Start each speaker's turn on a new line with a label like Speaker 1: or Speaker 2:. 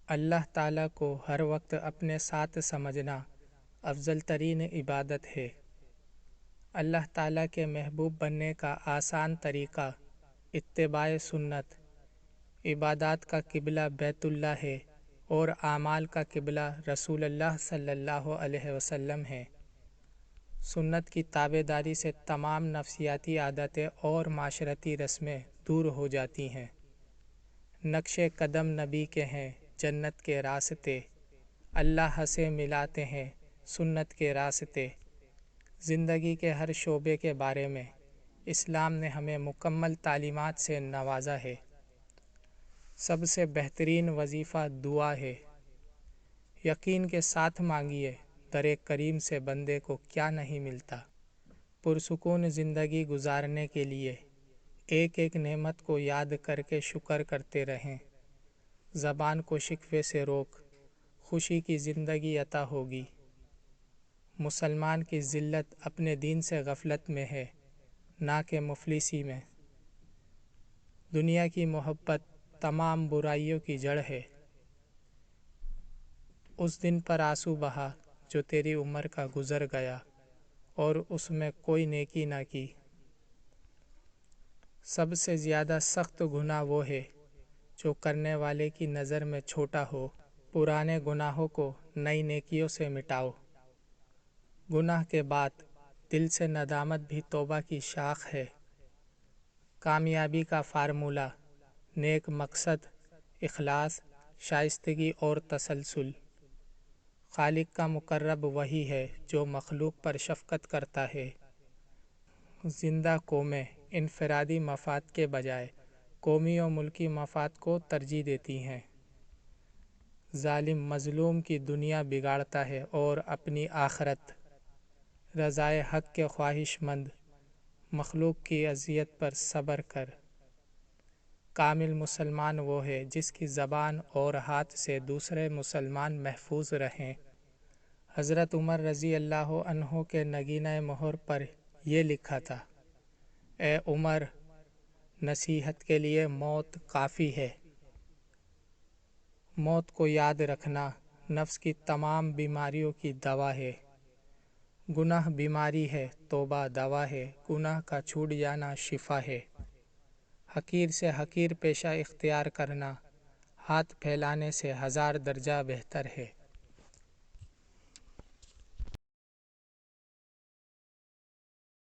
Speaker 1: اللہ تعالیٰ کو ہر وقت اپنے ساتھ سمجھنا افضل ترین عبادت ہے۔ اللہ تعالیٰ کے محبوب بننے کا آسان طریقہ اتباع سنت۔ عبادات کا قبلہ بیت اللہ ہے اور اعمال کا قبلہ رسول اللہ صلی اللہ علیہ وسلم ہے۔ سنت کی تابع داری سے تمام نفسیاتی عادتیں اور معاشرتی رسمیں دور ہو جاتی ہیں۔ نقش قدم نبی کے ہیں جنت کے راستے، اللہ سے ملاتے ہیں سنت کے راستے۔ زندگی کے ہر شعبے کے بارے میں اسلام نے ہمیں مکمل تعلیمات سے نوازا ہے۔ سب سے بہترین وظیفہ دعا ہے۔ یقین کے ساتھ مانگیے، در کریم سے بندے کو کیا نہیں ملتا۔ پرسکون زندگی گزارنے کے لیے ایک ایک نعمت کو یاد کر کے شکر کرتے رہیں۔ زبان کو شکوے سے روک، خوشی کی زندگی عطا ہوگی۔ مسلمان کی ذلت اپنے دین سے غفلت میں ہے، نہ کہ مفلسی میں۔ دنیا کی محبت تمام برائیوں کی جڑ ہے۔ اس دن پر آنسو بہا جو تیری عمر کا گزر گیا اور اس میں کوئی نیکی نہ کی۔ سب سے زیادہ سخت گناہ وہ ہے جو کرنے والے کی نظر میں چھوٹا ہو۔ پرانے گناہوں کو نئی نیکیوں سے مٹاؤ۔ گناہ کے بعد دل سے ندامت بھی توبہ کی شاخ ہے۔ کامیابی کا فارمولہ نیک مقصد، اخلاص، شائستگی اور تسلسل۔ خالق کا مقرب وہی ہے جو مخلوق پر شفقت کرتا ہے۔ زندہ قومیں انفرادی مفاد کے بجائے قومی و ملکی مفاد کو ترجیح دیتی ہیں۔ ظالم مظلوم کی دنیا بگاڑتا ہے اور اپنی آخرت۔ رضائے حق کے خواہش مند مخلوق کی اذیت پر صبر کر۔ کامل مسلمان وہ ہے جس کی زبان اور ہاتھ سے دوسرے مسلمان محفوظ رہیں۔ حضرت عمر رضی اللہ عنہ کے نگینہ مہر پر یہ لکھا تھا: اے عمر، نصیحت کے لیے موت کافی ہے۔ موت کو یاد رکھنا نفس کی تمام بیماریوں کی دوا ہے۔ گناہ بیماری ہے، توبہ دوا ہے۔ گناہ کا چھوٹ جانا شفا ہے۔ حقیر سے حقیر پیشہ اختیار کرنا ہاتھ پھیلانے سے 1000 درجہ بہتر ہے۔